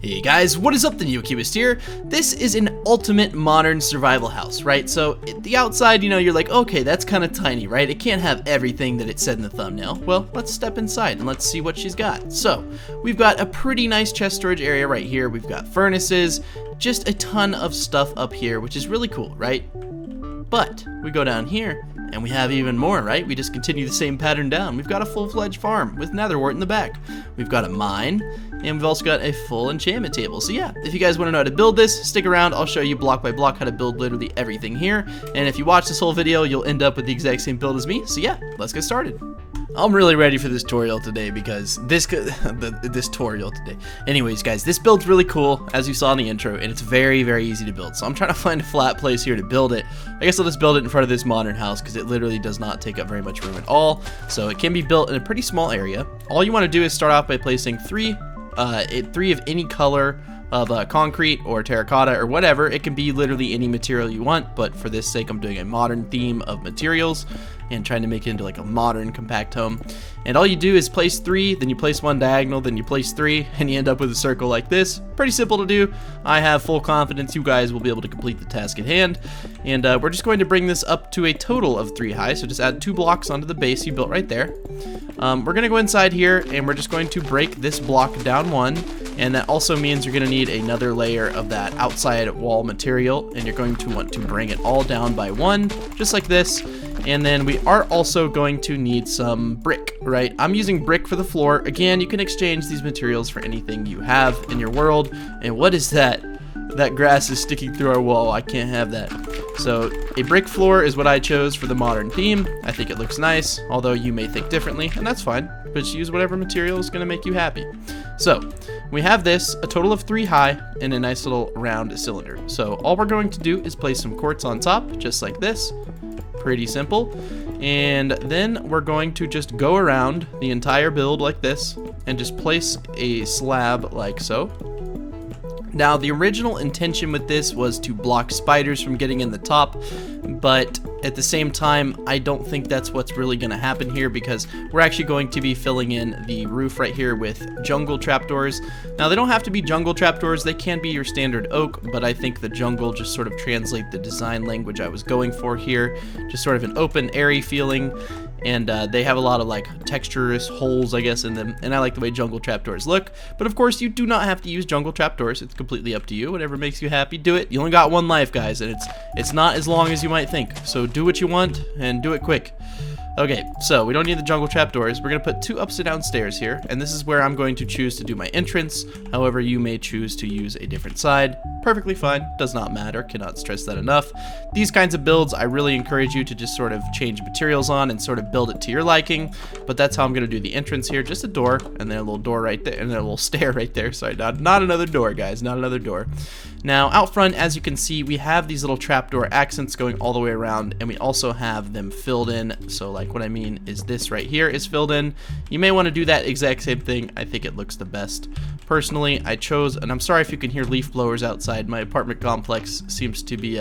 Hey guys, what is up? The Neocubist here. This is an ultimate modern survival house, right? So the outside, you're like, okay, that's kind of tiny, right? It can't have everything that it said in the thumbnail. Well, let's step inside and let's see what she's got. So we've got a pretty nice chest storage area right here. We've got furnaces, just a ton of stuff up here, which is really cool, right? But we go down here and we have even more, right? We just continue the same pattern down. We've got a full-fledged farm with nether wart in the back. We've got a mine, and we've also got a full enchantment table. So yeah, if you guys want to know how to build this, stick around. I'll show you block by block how to build literally everything here. And if you watch this whole video, you'll end up with the exact same build as me. So yeah, let's get started. I'm really ready for this tutorial today because this tutorial today. Anyways, guys, this build's really cool, as you saw in the intro, and it's very, very easy to build. So I'm trying to find a flat place here to build it. I guess I'll just build it in front of this modern house because it literally does not take up very much room at all. So it can be built in a pretty small area. All you want to do is start off by placing three of any color of concrete or terracotta or whatever. It can be literally any material you want, but for this sake I'm doing a modern theme of materials and trying to make it into like a modern compact home. And all you do is place three, then you place one diagonal, then you place three, and you end up with a circle like this. Pretty simple to do. I have full confidence you guys will be able to complete the task at hand. And we're just going to bring this up to a total of 3 high, so just add 2 blocks onto the base you built right there. We're gonna go inside here and we're just going to break this block down 1, and that also means you're gonna need another layer of that outside wall material, and you're going to want to bring it all down by 1, just like this. And then we are also going to need some brick, right? I'm using brick for the floor. Again, you can exchange these materials for anything you have in your world. And what is that? That grass is sticking through our wall. I can't have that. So a brick floor is what I chose for the modern theme. I think it looks nice, although you may think differently, and that's fine. But just use whatever material is going to make you happy. So we have this, a total of 3 high, in a nice little round cylinder. So all we're going to do is place some quartz on top, just like this. Pretty simple. And then we're going to just go around the entire build like this and just place a slab like so. Now, the original intention with this was to block spiders from getting in the top, but at the same time, I don't think that's what's really going to happen here because we're actually going to be filling in the roof right here with jungle trapdoors. Now, they don't have to be jungle trapdoors. They can be your standard oak, but I think the jungle just sort of translate the design language I was going for here. Just sort of an open, airy feeling. And they have a lot of like texturous holes, I guess, in them, and I like the way jungle trapdoors look. But of course, you do not have to use jungle trapdoors. It's completely up to you. Whatever makes you happy, do it. You only got 1 life, guys, and it's not as long as you might think. So do what you want and do it quick. Okay, so we don't need the jungle trapdoors. We're gonna put 2 upside down stairs here, and this is where I'm going to choose to do my entrance. However, you may choose to use a different side. Perfectly fine, does not matter, cannot stress that enough. These kinds of builds, I really encourage you to just sort of change materials on and sort of build it to your liking, but that's how I'm gonna do the entrance here. Just a door, and then a little door right there, and then a little stair right there. Sorry, not another door, guys, not another door. Now, out front, as you can see, we have these little trapdoor accents going all the way around, and we also have them filled in. So, like, what I mean is this right here is filled in. You may want to do that exact same thing. I think it looks the best. Personally, I chose, and I'm sorry if you can hear leaf blowers outside. My apartment complex seems to be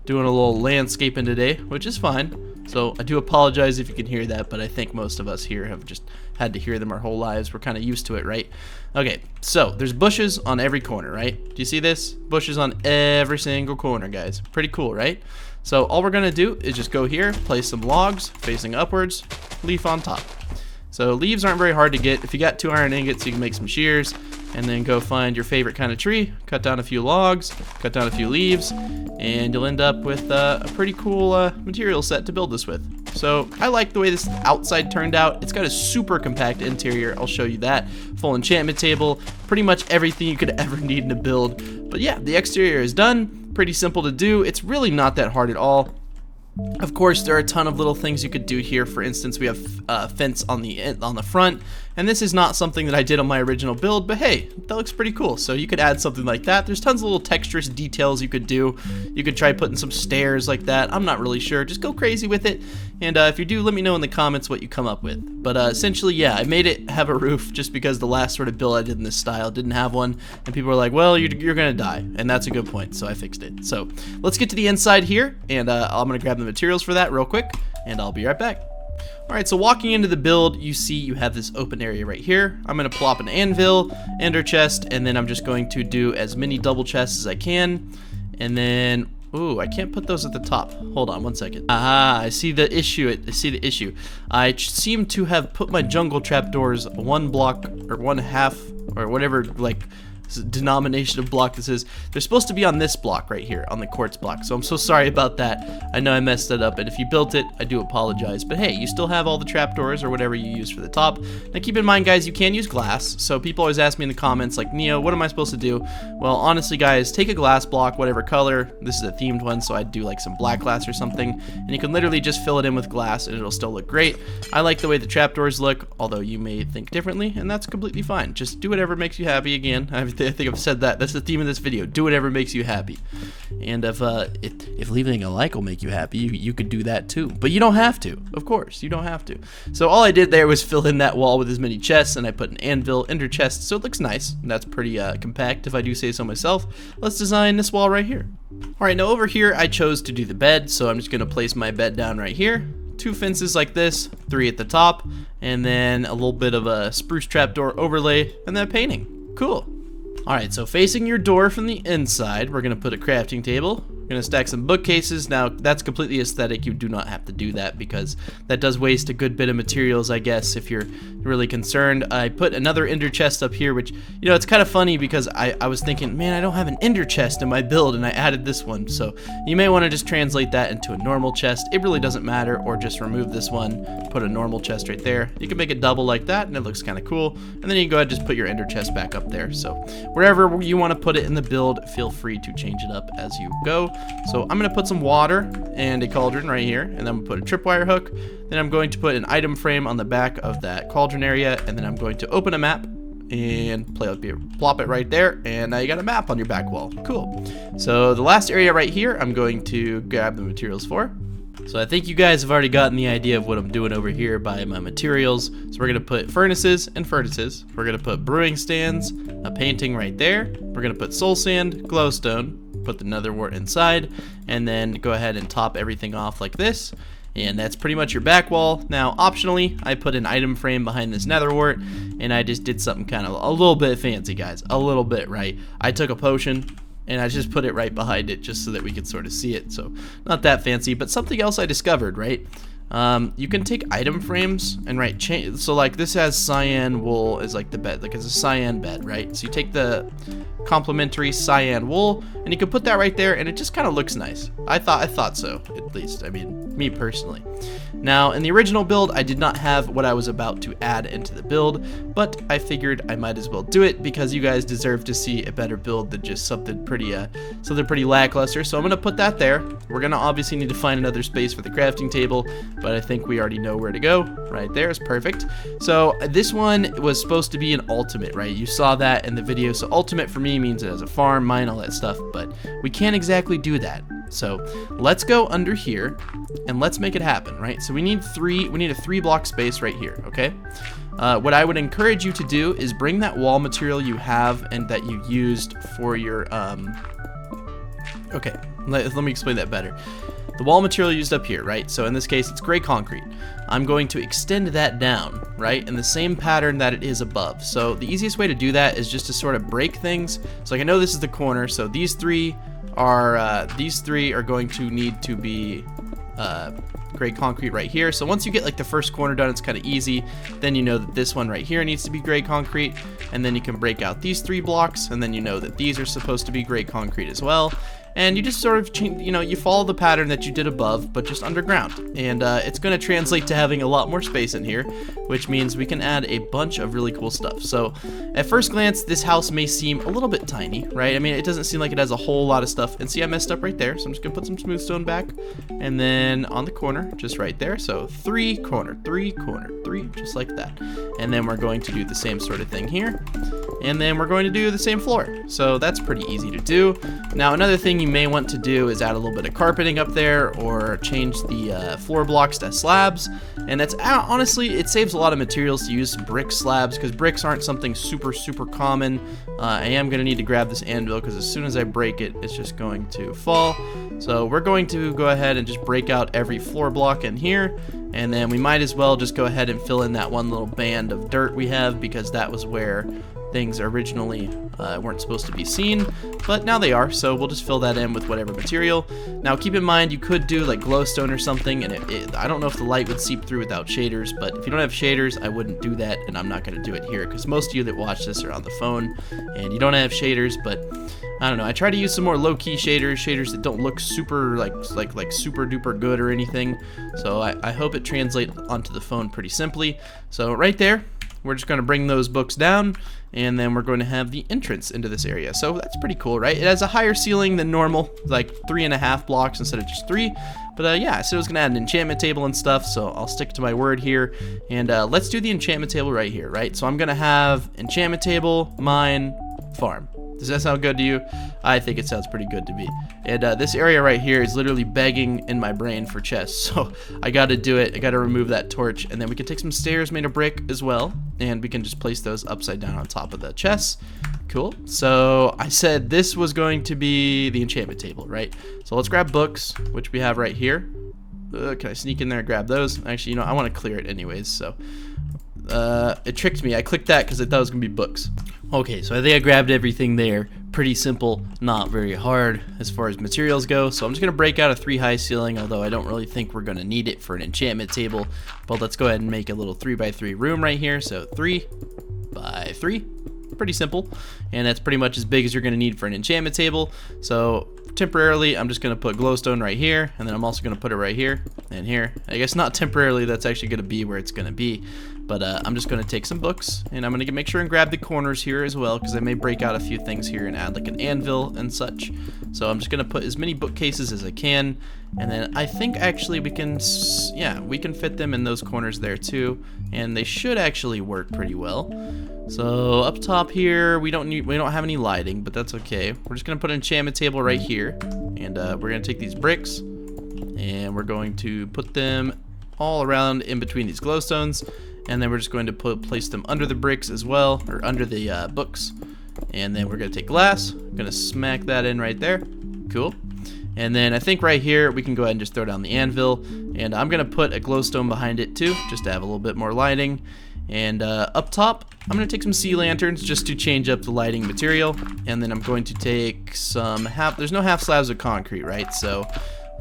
doing a little landscaping today, which is fine. So I do apologize if you can hear that, but I think most of us here have just had to hear them our whole lives. We're kind of used to it, right? Okay, so there's bushes on every corner, right? Do you see this? Bushes on every single corner, guys. Pretty cool, right? So all we're gonna do is just go here, place some logs facing upwards, leaf on top. So leaves aren't very hard to get. If you got 2 iron ingots, you can make some shears, and then go find your favorite kind of tree, cut down a few logs, cut down a few leaves, and you'll end up with a pretty cool material set to build this with. So I like the way this outside turned out. It's got a super compact interior. I'll show you that. Full enchantment table, pretty much everything you could ever need in a build. But yeah, the exterior is done. Pretty simple to do. It's really not that hard at all. Of course, there are a ton of little things you could do here. For instance, we have fence on the front, and this is not something that I did on my original build, but hey, that looks pretty cool. So you could add something like that. There's tons of little texturous details you could do. You could try putting some stairs like that. I'm not really sure. Just go crazy with it. And if you do, let me know in the comments what you come up with. But essentially, yeah, I made it have a roof just because the last sort of build I did in this style didn't have one, and people were like, well, you're gonna die, and that's a good point, so I fixed it. So let's get to the inside here, and I'm gonna grab the materials for that real quick, and I'll be right back. Alright, so walking into the build, you see you have this open area right here. I'm going to plop an anvil, ender chest, and then I'm just going to do as many double chests as I can. And then, ooh, I can't put those at the top. Hold on one second. Aha, I see the issue. I seem to have put my jungle trapdoors 1 block or 1/2 or whatever, like, denomination of block this is. They're supposed to be on this block right here, on the quartz block. So I'm so sorry about that. I know I messed that up, and if you built it, I do apologize. But hey, you still have all the trapdoors or whatever you use for the top. Now keep in mind, guys, you can use glass. So people always ask me in the comments, like, Neo, what am I supposed to do? Well, honestly, guys, take a glass block, whatever color. This is a themed one, so I'd do like some black glass or something, and you can literally just fill it in with glass, and it'll still look great. I like the way the trapdoors look, although you may think differently, and that's completely fine. Just do whatever makes you happy. Again, I think I've said that. That's the theme of this video. Do whatever makes you happy. And if leaving a like will make you happy, you could do that too. But you don't have to. Of course, you don't have to. So all I did there was fill in that wall with as many chests, and I put an anvil, ender chest, so it looks nice. And that's pretty compact, if I do say so myself. Let's design this wall right here. Alright, now over here, I chose to do the bed, so I'm just going to place my bed down right here. 2 fences like this, 3 at the top, and then a little bit of a spruce trapdoor overlay, and then painting. Cool. Alright, so facing your door from the inside, we're going to put a crafting table. We're going to stack some bookcases. Now, that's completely aesthetic. You do not have to do that because that does waste a good bit of materials, I guess, if you're really concerned. I put another ender chest up here, which, you know, it's kind of funny because I was thinking, man, I don't have an ender chest in my build, and I added this one. So you may want to just translate that into a normal chest. It really doesn't matter, or just remove this one, put a normal chest right there. You can make it double like that, and it looks kind of cool. And then you can go ahead and just put your ender chest back up there. So wherever you want to put it in the build, feel free to change it up as you go. So I'm going to put some water and a cauldron right here, and then I'm going to put a tripwire hook. Then I'm going to put an item frame on the back of that cauldron area, and then I'm going to open a map and plop it right there, and now you got a map on your back wall. Cool. So the last area right here, I'm going to grab the materials for. So I think you guys have already gotten the idea of what I'm doing over here by my materials. So we're going to put furnaces and furnaces. We're going to put brewing stands, a painting right there. We're going to put soul sand, glowstone, put the nether wart inside, and then go ahead and top everything off like this. And that's pretty much your back wall. Now, optionally, I put an item frame behind this nether wart, and I just did something kind of a little bit fancy, guys. A little bit, right? I took a potion, and I just put it right behind it just so that we could sort of see it. So not that fancy, but something else I discovered, right? You can take item frames and so like this has cyan wool as like the bed, like it's a cyan bed, right? So you take the complementary cyan wool and you can put that right there, and it just kind of looks nice. I thought so, at least. I mean, me personally. Now, in the original build, I did not have what I was about to add into the build, but I figured I might as well do it because you guys deserve to see a better build than just something pretty lackluster. So I'm gonna put that there. We're gonna obviously need to find another space for the crafting table, but I think we already know where to go. Right there is perfect. So this one was supposed to be an ultimate, right? You saw that in the video. So ultimate for me means it has a farm, mine, all that stuff, but we can't exactly do that. So let's go under here and let's make it happen, right? So we need a 3-block space right here, okay? What I would encourage you to do is bring that wall material you have and that you used for your, okay, let me explain that better. The wall material used up here, right? So in this case, it's gray concrete. I'm going to extend that down, right, in the same pattern that it is above. So the easiest way to do that is just to sort of break things. So like I know this is the corner, so these three are going to need to be gray concrete right here. So once you get like the first corner done, it's kind of easy. Then you know that this one right here needs to be gray concrete, and then you can break out these 3 blocks, and then you know that these are supposed to be gray concrete as well. And you just sort of, you follow the pattern that you did above, but just underground. And it's going to translate to having a lot more space in here, which means we can add a bunch of really cool stuff. So at first glance, this house may seem a little bit tiny, right? I mean, it doesn't seem like it has a whole lot of stuff. And see, I messed up right there. So I'm just going to put some smooth stone back. And then on the corner, just right there. So 3 corner, 3 corner, 3, just like that. And then we're going to do the same sort of thing here. and then we're going to do the same floor. So that's pretty easy to do. Now another thing you may want to do is add a little bit of carpeting up there, or change the floor blocks to slabs. And that's honestly, it saves a lot of materials to use brick slabs, because bricks aren't something super common. I am going to need to grab this anvil, because as soon as I break it, it's just going to fall. So we're going to go ahead and just break out every floor block in here, and then we might as well just go ahead and fill in that one little band of dirt we have, because that was where things originally weren't supposed to be seen, but now they are, so we'll just fill that in with whatever material. Now keep in mind, you could do like glowstone or something, and I don't know if the light would seep through without shaders, but if you don't have shaders, I wouldn't do that, and I'm not going to do it here, because most of you that watch this are on the phone, and you don't have shaders. But I don't know, I try to use some more low-key shaders that don't look super like super duper good or anything, so I hope it translates onto the phone pretty simply. So right there, we're just going to bring those books down, and then we're going to have the entrance into this area. So that's pretty cool, right? It has a higher ceiling than normal, like 3.5 blocks instead of just 3. But yeah, so I was going to add an enchantment table and stuff, so I'll stick to my word here. And let's do the enchantment table right here, right? So I'm going to have enchantment table, mine, farm. Does that sound good to you? I think it sounds pretty good to me. And this area right here is literally begging in my brain for chests, so I gotta do it. I gotta remove that torch, and then we can take some stairs made of brick as well, and we can just place those upside down on top of the chests. Cool. So I said this was going to be the enchantment table, right? So let's grab books, which we have right here. Can I sneak in there and grab those? Actually, you know, I want to clear it anyways, so it tricked me. I clicked that because I thought it was gonna be books. Okay, so I think I grabbed everything there. Pretty simple, not very hard as far as materials go. So I'm just gonna break out a 3 high ceiling, although I don't really think we're gonna need it for an enchantment table. But let's go ahead and make a little 3x3 room right here. So 3 by 3, pretty simple, and that's pretty much as big as you're gonna need for an enchantment table. So temporarily, I'm just gonna put glowstone right here, and then I'm also gonna put it right here and here. I guess not temporarily, that's actually gonna be where it's gonna be. But I'm just gonna take some books, and I'm gonna make sure and grab the corners here as well, because I may break out a few things here and add like an anvil and such. So I'm just gonna put as many bookcases as I can, and then I think actually we can, yeah, we can fit them in those corners there too, and they should actually work pretty well. So up top here, we don't have any lighting, but that's okay. We're just gonna put an enchantment table right here, and we're gonna take these bricks, and we're going to put them all around in between these glowstones. And then we're just going to place them under the bricks as well, or under the books. And then we're going to take glass, going to smack that in right there. Cool. And then I think right here we can go ahead and just throw down the anvil. And I'm going to put a glowstone behind it too, just to have a little bit more lighting. And up top, I'm going to take some sea lanterns just to change up the lighting material. And then I'm going to take some there's no half slabs of concrete, right? So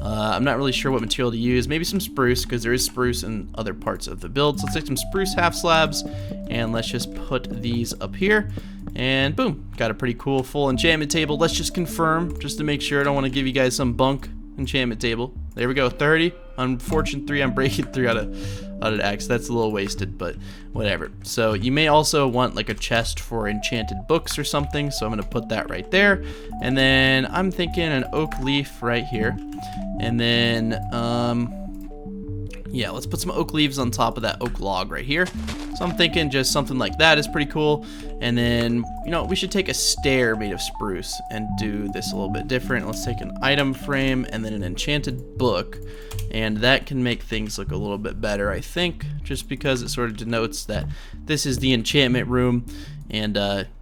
I'm not really sure what material to use. Maybe some spruce, because there is spruce in other parts of the build. So let's take some spruce half slabs, and let's just put these up here. And boom, got a pretty cool full enchantment table. Let's just confirm, just to make sure. I don't want to give you guys some bunk enchantment table. There we go, 30. On fortune 3, I'm breaking 3 out of X. That's a little wasted, but whatever. So you may also want like a chest for enchanted books or something, so I'm gonna put that right there. And then I'm thinking an oak leaf right here. And then yeah, let's put some oak leaves on top of that oak log right here. So I'm thinking just something like that is pretty cool. And then, you know, we should take a stair made of spruce and do this a little bit different. Let's take an item frame and then an enchanted book. And that can make things look a little bit better, I think, just because it sort of denotes that this is the enchantment room, and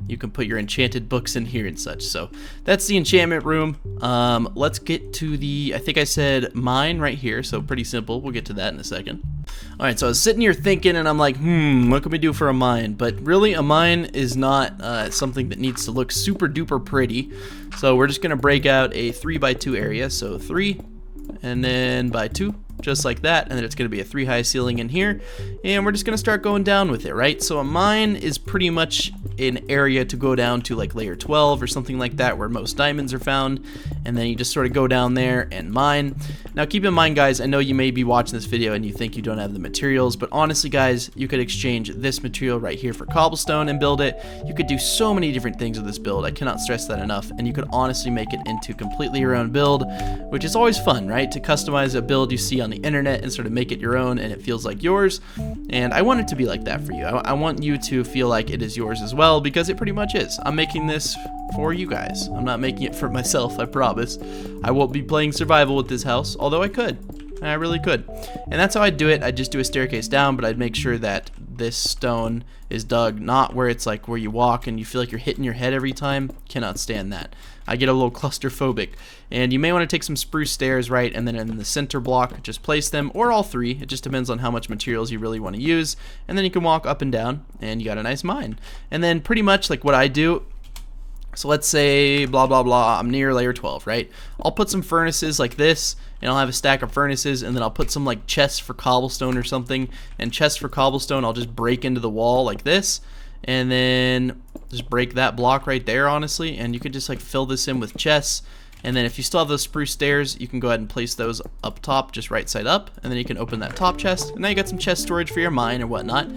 you can put your enchanted books in here and such. So that's the enchantment room. Let's get to the, I think I said mine right here, so pretty simple. We'll get to that in a second. All right, so I was sitting here thinking, and I'm like, what can we do for a mine? But really, a mine is not something that needs to look super duper pretty. So we're just gonna break out a 3x2 area, so 3, and then by 2, just like that, and then it's going to be a 3 high ceiling in here, and we're just going to start going down with it, right? So a mine is pretty much an area to go down to like layer 12 or something like that, where most diamonds are found, and then you just sort of go down there and mine. Now keep in mind, guys, I know you may be watching this video and you think you don't have the materials, but honestly, guys, you could exchange this material right here for cobblestone and build it. You could do so many different things with this build. I cannot stress that enough, and you could honestly make it into completely your own build, which is always fun, right? To customize a build you see on on the internet and sort of make it your own and it feels like yours. And I want it to be like that for you. I want you to feel like it is yours as well, because it pretty much is. I'm making this for you guys. I'm not making it for myself, I promise. I won't be playing survival with this house, although I could. I really could. And that's how I'd do it. I'd just do a staircase down, but I'd make sure that this stone is dug not where it's like where you walk and you feel like you're hitting your head every time. Cannot stand that. I get a little claustrophobic. And you may want to take some spruce stairs, right, and then in the center block just place them, or all three. It just depends on how much materials you really want to use. And then you can walk up and down and you got a nice mine. And then pretty much like what I do, so let's say blah blah blah, I'm near layer 12, right? I'll put some furnaces like this, and I'll have a stack of furnaces, and then I'll put some like chests for cobblestone or something, and chests for cobblestone I'll just break into the wall like this, and then just break that block right there, honestly, and you could just like fill this in with chests. And then if you still have those spruce stairs, you can go ahead and place those up top, just right side up, and then you can open that top chest, and now you got some chest storage for your mine or whatnot.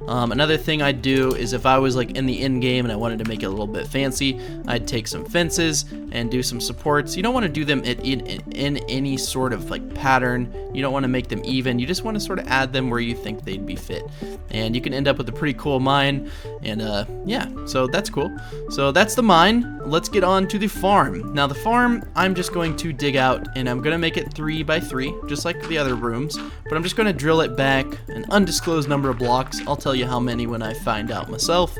Another thing I'd do is if I was like in the end game and I wanted to make it a little bit fancy, I'd take some fences and do some supports. You don't want to do them in any sort of like pattern. You don't want to make them even. You just want to sort of add them where you think they'd be fit. And you can end up with a pretty cool mine. And yeah, so that's cool. So that's the mine. Let's get on to the farm. Now the farm, I'm just going to dig out, and I'm going to make it 3 by 3, just like the other rooms. But I'm just going to drill it back an undisclosed number of blocks. I'll tell you how many when I find out myself.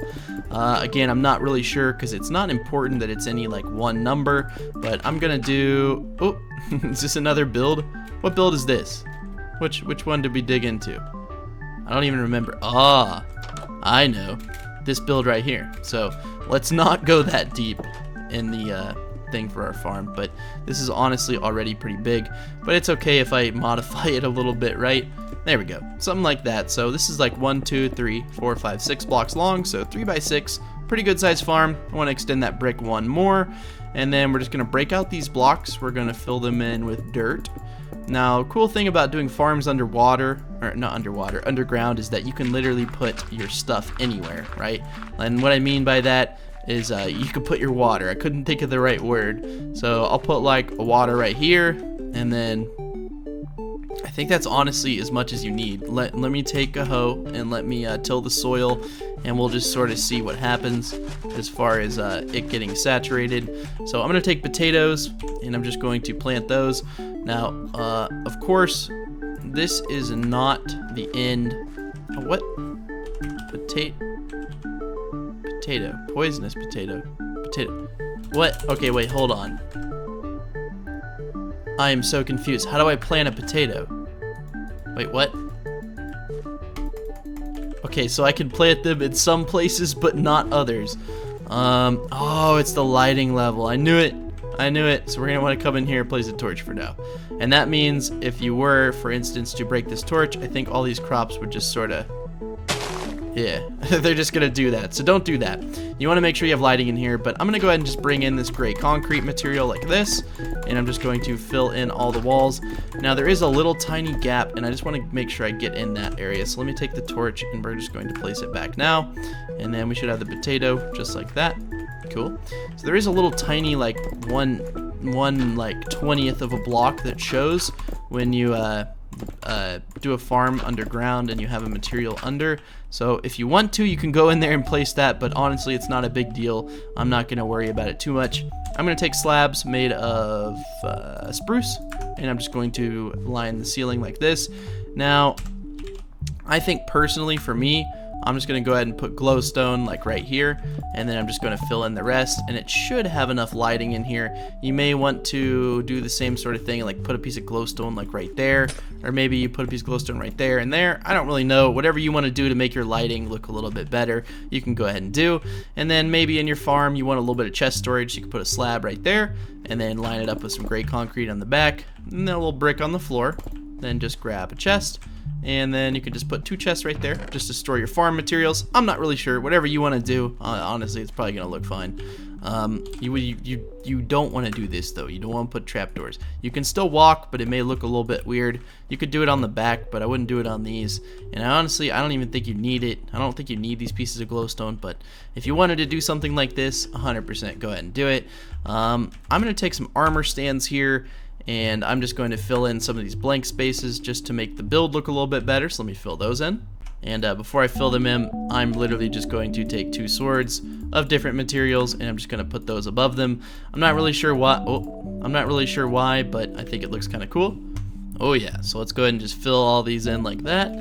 Again, I'm not really sure because it's not important that it's any like one number, but I'm gonna do, oh, is this another build? What build is this? Which one did we dig into? I don't even remember. Ah, I know, this build right here. So let's not go that deep in the thing for our farm, but this is honestly already pretty big, but it's okay if I modify it a little bit, right? There we go, something like that. So this is like 1, 2, 3, 4, 5, 6 blocks long, so 3 by 6, pretty good sized farm. I want to extend that brick one more, and then we're just going to break out these blocks. We're going to fill them in with dirt. Now, cool thing about doing farms underwater, or not underwater, underground, is that you can literally put your stuff anywhere, right? And what I mean by that is you could put your water. I couldn't think of the right word, so I'll put like a water right here, and then I think that's honestly as much as you need. Let me take a hoe and let me till the soil, and we'll just sort of see what happens as far as it getting saturated. So I'm going to take potatoes, and I'm just going to plant those. Now, of course, this is not the end. Oh, what? Potato. Poisonous potato. Potato. What? Okay, wait, hold on. I am so confused. How do I plant a potato? Wait, what? Okay, so I can plant them in some places, but not others. Oh, it's the lighting level. I knew it. I knew it. So we're gonna want to come in here and place a torch for now. And that means if you were, for instance, to break this torch, I think all these crops would just sort of, yeah, they're just gonna do that. So don't do that. You want to make sure you have lighting in here, but I'm gonna go ahead and just bring in this gray concrete material like this, and I'm just going to fill in all the walls. Now there is a little tiny gap, and I just want to make sure I get in that area. So let me take the torch, and we're just going to place it back now, and then we should have the potato just like that. Cool. So there is a little tiny like one like 20th of a block that shows when you do a farm underground and you have a material under. So if you want to, you can go in there and place that, but honestly it's not a big deal. I'm not gonna worry about it too much. I'm gonna take slabs made of spruce, and I'm just going to line the ceiling like this. Now I think personally for me, I'm just going to go ahead and put glowstone like right here, and then I'm just going to fill in the rest, and it should have enough lighting in here. You may want to do the same sort of thing, like put a piece of glowstone like right there, or maybe you put a piece of glowstone right there and there. I don't really know. Whatever you want to do to make your lighting look a little bit better, you can go ahead and do. And then maybe in your farm you want a little bit of chest storage, so you can put a slab right there, and then line it up with some gray concrete on the back, and then a little brick on the floor. Then just grab a chest, and then you can just put 2 chests right there just to store your farm materials. I'm not really sure. Whatever you want to do, honestly, it's probably gonna look fine. You don't want to do this though. You don't want to put trapdoors. You can still walk, but it may look a little bit weird. You could do it on the back, but I wouldn't do it on these. And honestly, I don't even think you need it. I don't think you need these pieces of glowstone, but if you wanted to do something like this, 100% go ahead and do it. I'm gonna take some armor stands here, and I'm just going to fill in some of these blank spaces just to make the build look a little bit better. So let me fill those in. And before I fill them in, I'm literally just going to take 2 swords of different materials, and I'm just going to put those above them. I'm not really sure why. I'm not really sure why, but I think it looks kind of cool. Oh yeah, so let's go ahead and just fill all these in like that.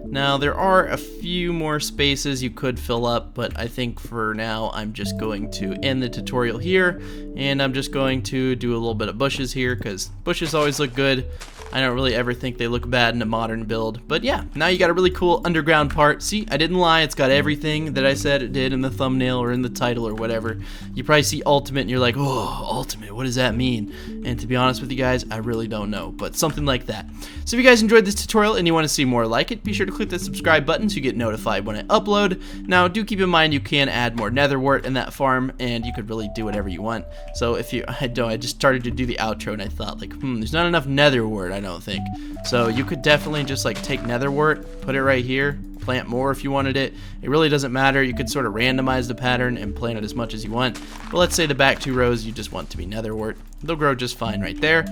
Now there are a few more spaces you could fill up, but I think for now I'm just going to end the tutorial here, and I'm just going to do a little bit of bushes here because bushes always look good. I don't really ever think they look bad in a modern build. But yeah, now you got a really cool underground part. See, I didn't lie, it's got everything that I said it did in the thumbnail or in the title or whatever. You probably see ultimate and you're like, oh, ultimate, what does that mean? And to be honest with you guys, I really don't know, but something like that. So if you guys enjoyed this tutorial and you want to see more like it, be sure to click the subscribe button so you get notified when I upload. Now do keep in mind you can add more nether wart in that farm, and you could really do whatever you want. So if you, I just started to do the outro and I thought like, there's not enough nether wart, I don't think. So you could definitely just like take nether wart, put it right here, plant more if you wanted it. It really doesn't matter. You could sort of randomize the pattern and plant it as much as you want. But let's say the back 2 rows you just want to be nether wart. They'll grow just fine right there.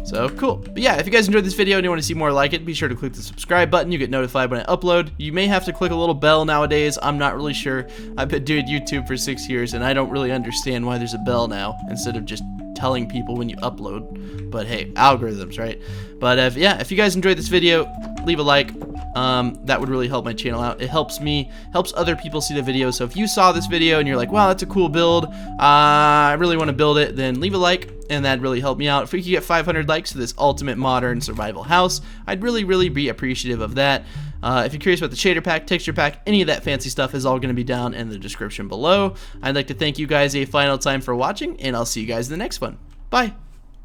So cool. But yeah, if you guys enjoyed this video and you want to see more like it, be sure to click the subscribe button. You get notified when I upload. You may have to click a little bell nowadays. I'm not really sure. I've been doing YouTube for 6 years and I don't really understand why there's a bell now instead of just telling people when you upload. But hey, algorithms, right? But if you guys enjoyed this video, leave a like. That would really help my channel out. It helps me, helps other people see the video. So if you saw this video and you're like, wow, that's a cool build, I really want to build it, then leave a like, and that'd really help me out. If we could get 500 likes to this ultimate modern survival house, I'd really be appreciative of that. If you're curious about the shader pack, texture pack, any of that fancy stuff is all going to be down in the description below. I'd like to thank you guys a final time for watching, and I'll see you guys in the next one. Bye!